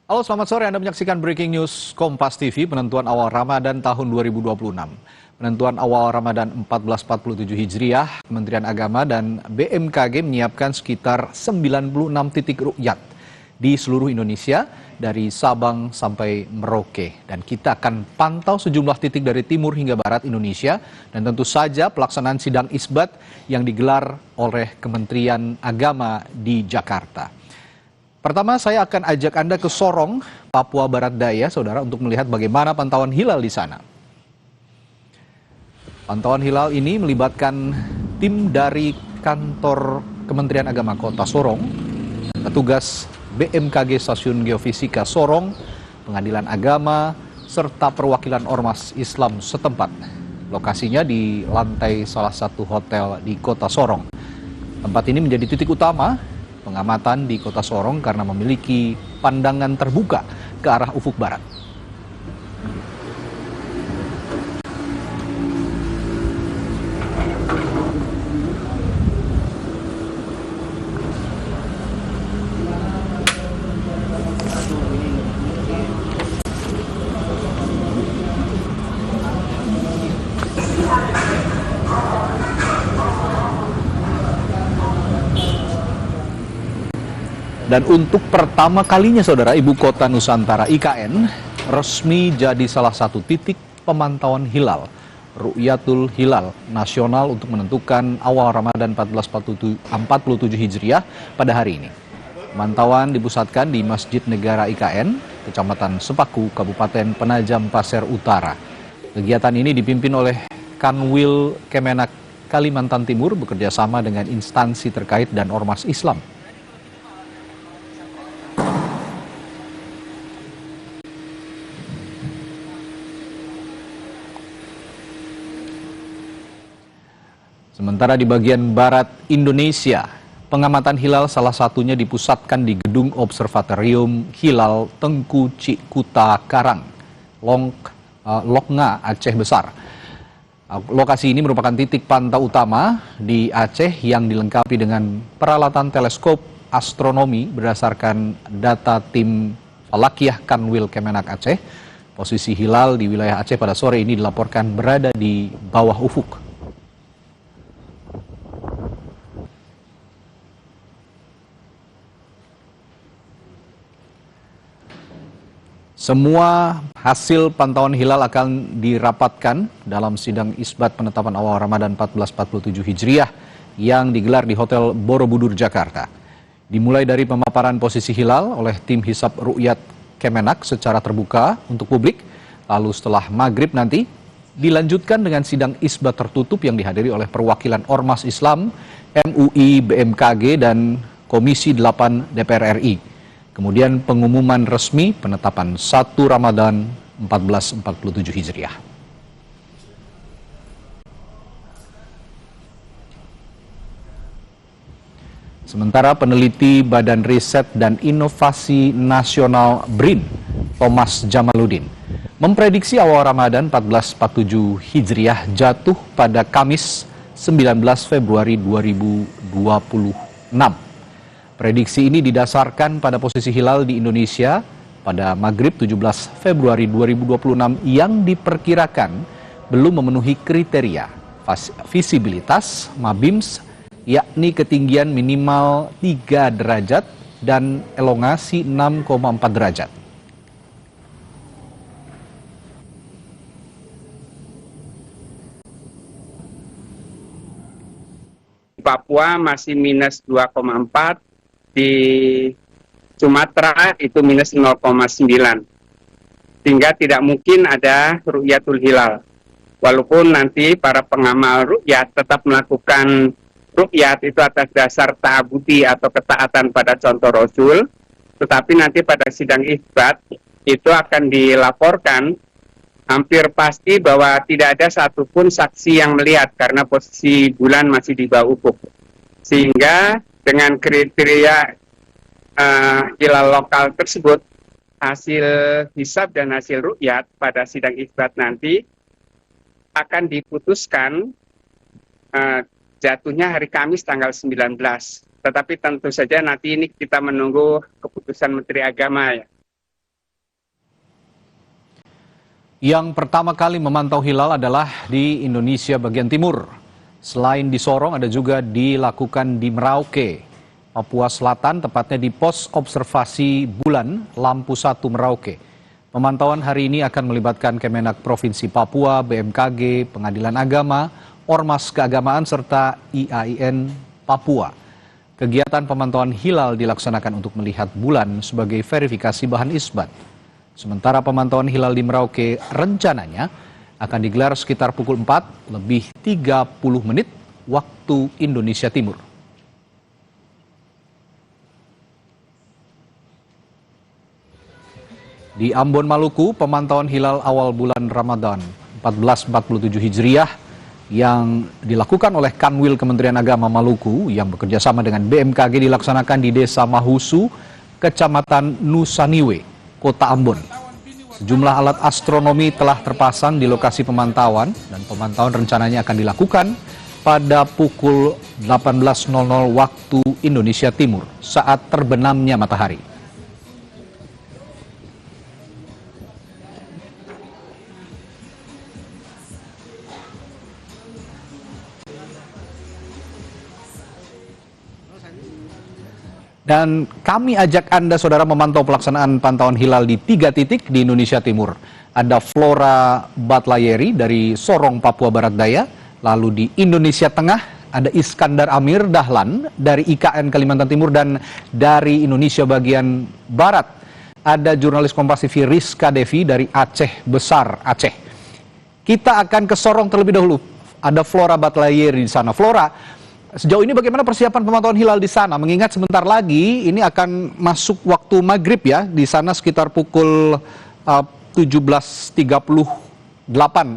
Halo, selamat sore. Anda menyaksikan Breaking News Kompas TV, penentuan awal Ramadan tahun 2026. Penentuan awal Ramadan 1447 Hijriah, Kementerian Agama dan BMKG menyiapkan sekitar 96 titik ruqyat di seluruh Indonesia, dari Sabang sampai Merauke. Dan kita akan pantau sejumlah titik dari timur hingga barat Indonesia, dan tentu saja pelaksanaan sidang isbat yang digelar oleh Kementerian Agama di Jakarta. Pertama, saya akan ajak Anda ke Sorong, Papua Barat Daya, saudara, untuk melihat bagaimana pantauan hilal di sana. Pantauan hilal ini melibatkan tim dari kantor Kementerian Agama Kota Sorong, petugas BMKG Stasiun Geofisika Sorong, Pengadilan Agama, serta perwakilan Ormas Islam setempat. Lokasinya di lantai salah satu hotel di Kota Sorong. Tempat ini menjadi titik utama pengamatan di Kota Sorong karena memiliki pandangan terbuka ke arah ufuk barat. Dan untuk pertama kalinya, saudara, Ibu Kota Nusantara IKN resmi jadi salah satu titik pemantauan hilal, Ru'yatul Hilal Nasional, untuk menentukan awal Ramadan 1447 Hijriah pada hari ini. Pemantauan dipusatkan di Masjid Negara IKN, Kecamatan Sepaku, Kabupaten Penajam Pasir Utara. Kegiatan ini dipimpin oleh Kanwil Kemenak Kalimantan Timur bekerja sama dengan instansi terkait dan ormas Islam. Sementara di bagian barat Indonesia, pengamatan hilal salah satunya dipusatkan di Gedung Observatorium Hilal Tengku Cikuta Karang, Loknga, Aceh Besar. Lokasi ini merupakan titik pantau utama di Aceh yang dilengkapi dengan peralatan teleskop astronomi berdasarkan data tim Falakiyah Kanwil Kemenak Aceh. Posisi hilal di wilayah Aceh pada sore ini dilaporkan berada di bawah ufuk. Semua hasil pantauan hilal akan dirapatkan dalam sidang isbat penetapan awal Ramadan 1447 Hijriah yang digelar di Hotel Borobudur, Jakarta. Dimulai dari pemaparan posisi hilal oleh tim hisab ruqyat Kemenak secara terbuka untuk publik, lalu setelah maghrib nanti dilanjutkan dengan sidang isbat tertutup yang dihadiri oleh perwakilan Ormas Islam, MUI, BMKG, dan Komisi 8 DPR RI. Kemudian pengumuman resmi penetapan 1 Ramadan 1447 Hijriah. Sementara peneliti Badan Riset dan Inovasi Nasional BRIN, Thomas Jamaluddin, memprediksi awal Ramadan 1447 Hijriah jatuh pada Kamis 19 Februari 2026. Prediksi ini didasarkan pada posisi hilal di Indonesia pada maghrib 17 Februari 2026 yang diperkirakan belum memenuhi kriteria visibilitas MABIMS, yakni ketinggian minimal 3 derajat dan elongasi 6,4 derajat. Papua masih minus 2,4, di Sumatera itu minus 0,9, sehingga tidak mungkin ada ru'yatul hilal. Walaupun nanti para pengamal ru'yat tetap melakukan ru'yat itu atas dasar ta'abudi atau ketaatan pada contoh Rasul, tetapi nanti pada sidang isbat itu akan dilaporkan hampir pasti bahwa tidak ada satupun saksi yang melihat karena posisi bulan masih di bawah ufuk. Sehingga dengan kriteria hilal lokal tersebut, hasil hisab dan hasil ru'yat pada sidang isbat nanti akan diputuskan jatuhnya hari Kamis tanggal 19. Tetapi tentu saja nanti ini kita menunggu keputusan Menteri Agama ya. Yang pertama kali memantau hilal adalah di Indonesia bagian timur. Selain di Sorong, ada juga dilakukan di Merauke, Papua Selatan, tepatnya di pos observasi bulan Lampu 1 Merauke. Pemantauan hari ini akan melibatkan Kemenak Provinsi Papua, BMKG, Pengadilan Agama, Ormas Keagamaan, serta IAIN Papua. Kegiatan pemantauan hilal dilaksanakan untuk melihat bulan sebagai verifikasi bahan isbat. Sementara pemantauan hilal di Merauke rencananya akan digelar sekitar pukul 4 lebih 30 menit waktu Indonesia Timur. Di Ambon, Maluku, pemantauan hilal awal bulan Ramadan 1447 Hijriah yang dilakukan oleh Kanwil Kementerian Agama Maluku yang bekerjasama dengan BMKG dilaksanakan di Desa Mahusu, Kecamatan Nusaniwe, Kota Ambon. Sejumlah alat astronomi telah terpasang di lokasi pemantauan dan pemantauan rencananya akan dilakukan pada pukul 18.00 waktu Indonesia Timur saat terbenamnya matahari. Dan kami ajak Anda, saudara, memantau pelaksanaan pantauan hilal di 3 titik di Indonesia Timur. Ada Flora Batlayeri dari Sorong, Papua Barat Daya. Lalu di Indonesia Tengah ada Iskandar Amir Dahlan dari IKN Kalimantan Timur. Dan dari Indonesia bagian Barat ada jurnalis Kompas TV Rizka Devi dari Aceh Besar, Aceh. Kita akan ke Sorong terlebih dahulu. Ada Flora Batlayeri di sana. Flora, sejauh ini bagaimana persiapan pemantauan hilal di sana? Mengingat sebentar lagi ini akan masuk waktu maghrib ya, di sana sekitar pukul 17.38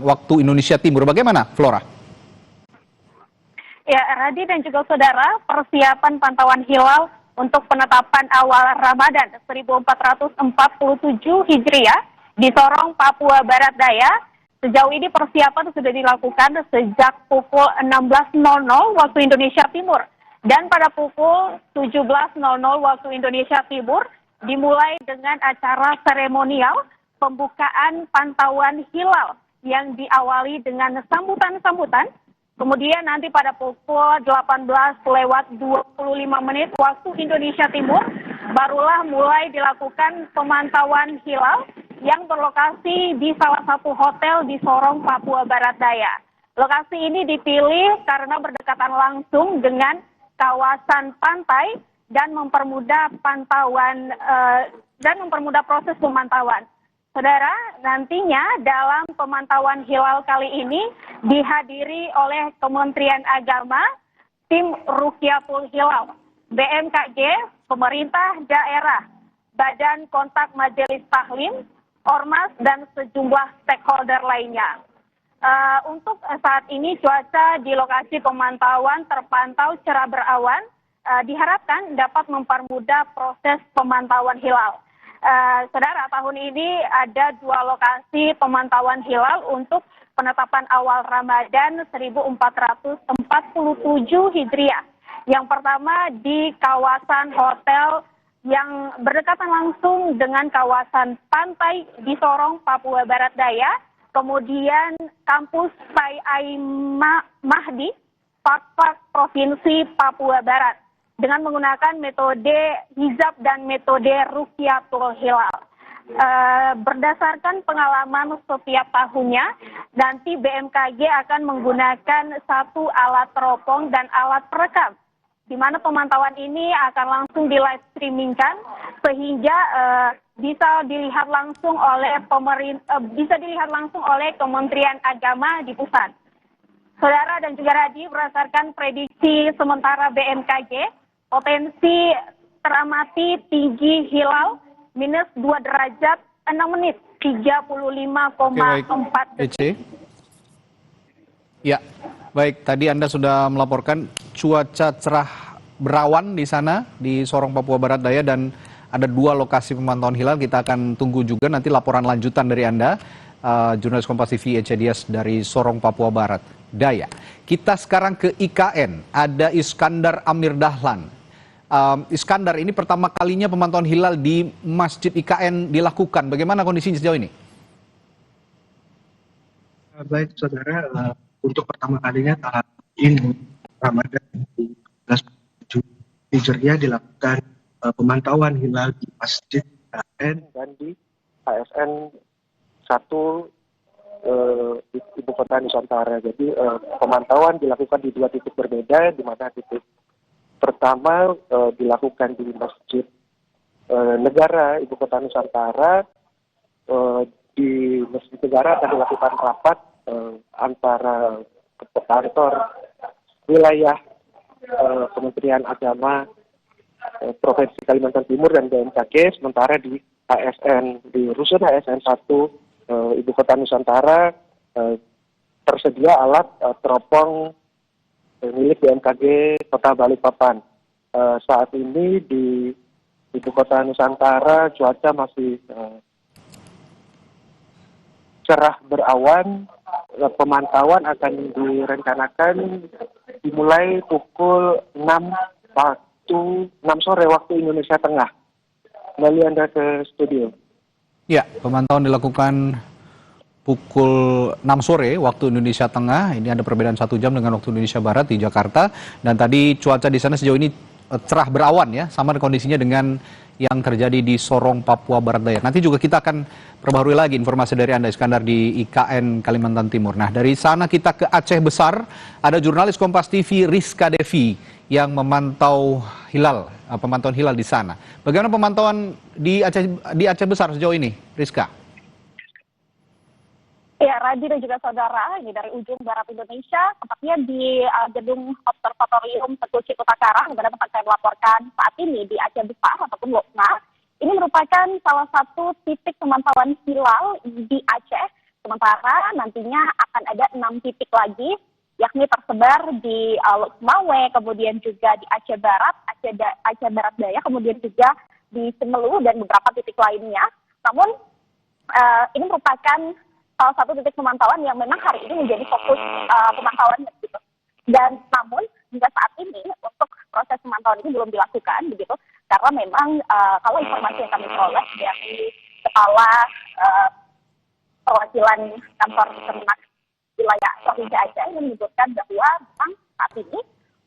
waktu Indonesia Timur. Bagaimana, Flora? Ya, Radi dan juga saudara, persiapan pantauan hilal untuk penetapan awal Ramadan 1447 Hijriah di Sorong, Papua Barat Daya. Sejauh ini persiapan sudah dilakukan sejak pukul 16.00 waktu Indonesia Timur. Dan pada pukul 17.00 waktu Indonesia Timur dimulai dengan acara seremonial pembukaan pantauan hilal yang diawali dengan sambutan-sambutan. Kemudian nanti pada pukul 18.25 waktu Indonesia Timur barulah mulai dilakukan pemantauan hilal yang berlokasi di salah satu hotel di Sorong, Papua Barat Daya. Lokasi ini dipilih karena berdekatan langsung dengan kawasan pantai dan mempermudah pantauan dan mempermudah proses pemantauan. Saudara, nantinya dalam pemantauan hilal kali ini dihadiri oleh Kementerian Agama, tim Rukyatul Hilal, BMKG, pemerintah daerah, Badan Kontak Majelis Taklim, Ormas, dan sejumlah stakeholder lainnya. Untuk saat ini cuaca di lokasi pemantauan terpantau cerah berawan, diharapkan dapat mempermudah proses pemantauan hilal. Saudara, tahun ini ada 2 lokasi pemantauan hilal untuk penetapan awal Ramadan 1447 Hijriah. Yang pertama di kawasan hotel yang berdekatan langsung dengan kawasan pantai di Sorong, Papua Barat Daya, kemudian kampus Tai Mahdi, Pakpak Provinsi Papua Barat, dengan menggunakan metode hijab dan metode Rukyatul Hilal. Berdasarkan pengalaman setiap tahunnya, nanti BMKG akan menggunakan 1 alat teropong dan alat perekam, di mana pemantauan ini akan langsung di live streamingkan sehingga bisa dilihat langsung oleh Kementerian Agama di pusat. Saudara dan juga Radi, berdasarkan prediksi sementara BMKG, potensi teramati tinggi hilal minus 2 derajat 6 menit 35,4 detik. Ya, baik. Tadi Anda sudah melaporkan cuaca cerah berawan di sana, di Sorong, Papua Barat Daya, dan ada 2 lokasi pemantauan hilal. Kita akan tunggu juga nanti laporan lanjutan dari Anda, jurnalis Kompas TV Ece Dias dari Sorong, Papua Barat Daya. Kita sekarang ke IKN, ada Iskandar Amir Dahlan. Iskandar, ini pertama kalinya pemantauan hilal di Masjid IKN dilakukan. Bagaimana kondisinya sejauh ini? Baik, saudara, untuk pertama kalinya tahun ini Ramadan 1447 Hijriah dilakukan pemantauan hilal di Masjid AN dan di ASN 1 Ibu Kota Nusantara. Jadi pemantauan dilakukan di 2 titik berbeda, di mana titik pertama dilakukan di Masjid Negara Ibu Kota Nusantara. Di Masjid Negara akan dilakukan rapat antara kantor wilayah Kementerian Agama Provinsi Kalimantan Timur dan BMKG, sementara di ASN, di rusun ASN 1 Ibu Kota Nusantara tersedia alat teropong milik BMKG Kota Balikpapan. Saat ini di Ibu Kota Nusantara cuaca masih cerah berawan. Pemantauan akan direncanakan dimulai pukul 6 sore waktu Indonesia Tengah. Kembali Anda ke studio. Ya, pemantauan dilakukan pukul 6 sore waktu Indonesia Tengah. Ini ada perbedaan 1 jam dengan waktu Indonesia Barat di Jakarta. Dan tadi cuaca di sana sejauh ini cerah berawan ya, sama kondisinya dengan yang terjadi di Sorong, Papua Barat Daya. Nanti juga kita akan perbaharui lagi informasi dari Anda, Iskandar, di IKN Kalimantan Timur. Nah, dari sana kita ke Aceh Besar, ada jurnalis Kompas TV Rizka Devi yang memantau hilal, pemantauan hilal di sana. Bagaimana pemantauan di Aceh Besar sejauh ini, Rizka? Ya, Radi dan juga saudara, ini dari ujung barat Indonesia, tepatnya di gedung Observatorium Teguh Cikuta Karang, di mana tempat saya melaporkan saat ini di Aceh Besar ataupun Lokma. Ini merupakan salah satu titik pemantauan hilal di Aceh. Sementara nantinya akan ada 6 titik lagi, yakni tersebar di Lokmawe, kemudian juga di Aceh Barat, Aceh Barat Daya, kemudian juga di Semelu dan beberapa titik lainnya. Namun ini merupakan salah satu titik pemantauan yang memang hari ini menjadi fokus pemantauan begitu. Dan namun hingga saat ini untuk proses pemantauan ini belum dilakukan begitu, karena memang kalau informasi yang kami peroleh dari kepala perwakilan kantor Kemenak wilayah Provinsi Aceh ini menyebutkan bahwa memang saat ini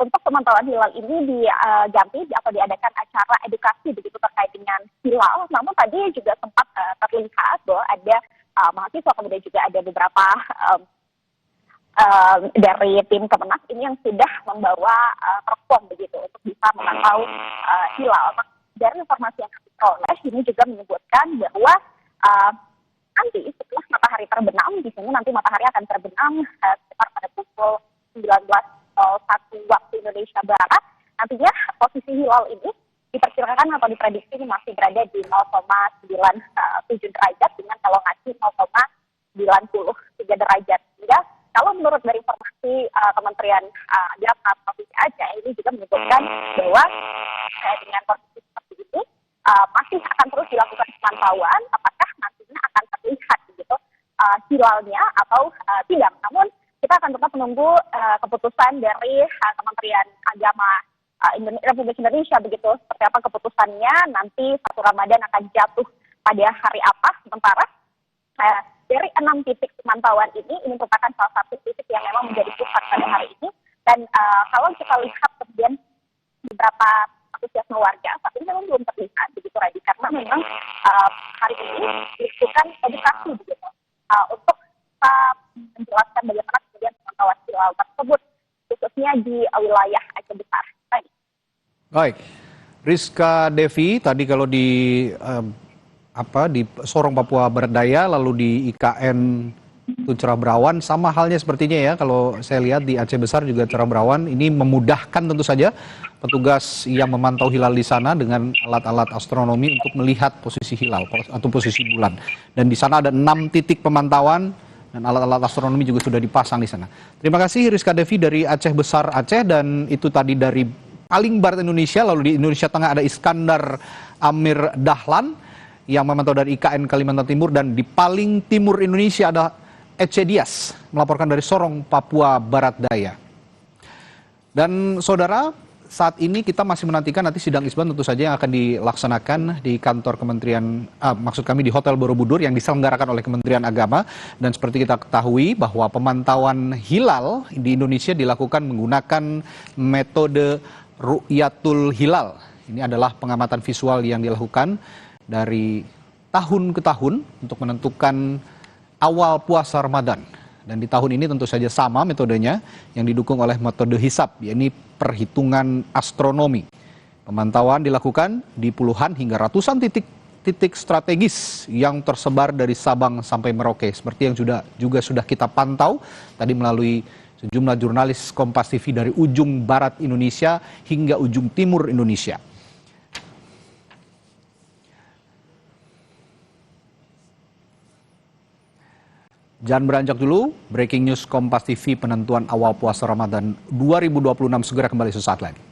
untuk pemantauan hilal ini diganti atau diadakan acara edukasi begitu terkait dengan hilal. Namun tadi juga sempat terlihat bahwa ada mahasiswa, kemudian juga ada beberapa dari tim Kemenak ini yang sudah membawa teropong begitu untuk bisa memantau hilal. Dari informasi yang kami peroleh ini juga menyebutkan bahwa nanti setelah matahari terbenam, di sini nanti matahari akan terbenam sekitar pada pukul 19.01 waktu Indonesia Barat. Nantinya posisi hilal ini diperkirakan atau diprediksi ini masih berada di 0,97 derajat dengan elongasi 0,93 derajat. Sehingga kalau menurut dari informasi Kementerian Agama Provinsi Aceh ini juga menyebutkan bahwa dengan kondisi seperti ini masih akan terus dilakukan pemantauan apakah nantinya akan terlihat begitu hilalnya atau tidak. Namun kita akan tetap menunggu keputusan dari Kementerian Agama Republik Indonesia begitu, seperti apa keputusannya, nanti 1 Ramadan akan jatuh pada hari apa. Sementara dari 6 titik pemantauan ini merupakan salah satu titik yang memang menjadi pusat pada hari ini. Dan kalau kita lihat kemudian beberapa antusiasme warga saat ini memang belum terlihat begitu, Radi, karena memang hari ini dilakukan edukasi begitu untuk menjelaskan bagaimana kemudian pemantauan hilal tersebut khususnya di wilayah Aceh Besar. Baik, Rizka Devi tadi kalau di Sorong Papua Barat Daya, lalu di IKN itu cerah berawan, sama halnya sepertinya ya kalau saya lihat di Aceh Besar juga cerah berawan. Ini memudahkan tentu saja petugas yang memantau hilal di sana dengan alat-alat astronomi untuk melihat posisi hilal atau posisi bulan. Dan di sana ada 6 titik pemantauan dan alat-alat astronomi juga sudah dipasang di sana. Terima kasih Rizka Devi dari Aceh Besar Aceh, dan itu tadi dari paling barat Indonesia. Lalu di Indonesia Tengah ada Iskandar Amir Dahlan yang memantau dari IKN Kalimantan Timur, dan di paling timur Indonesia ada Ece Dias melaporkan dari Sorong, Papua Barat Daya. Dan saudara, saat ini kita masih menantikan nanti sidang isbat tentu saja yang akan dilaksanakan di kantor Kementerian, maksud kami di Hotel Borobudur yang diselenggarakan oleh Kementerian Agama. Dan seperti kita ketahui bahwa pemantauan hilal di Indonesia dilakukan menggunakan metode Ru'yatul Hilal. Ini adalah pengamatan visual yang dilakukan dari tahun ke tahun untuk menentukan awal puasa Ramadan. Dan di tahun ini tentu saja sama metodenya yang didukung oleh metode hisab, yakni perhitungan astronomi. Pemantauan dilakukan di puluhan hingga ratusan titik strategis yang tersebar dari Sabang sampai Merauke. Seperti yang juga sudah kita pantau tadi melalui sejumlah jurnalis Kompas TV dari ujung barat Indonesia hingga ujung timur Indonesia. Jangan beranjak dulu, breaking news Kompas TV penentuan awal puasa Ramadan 2026 segera kembali sesaat lagi.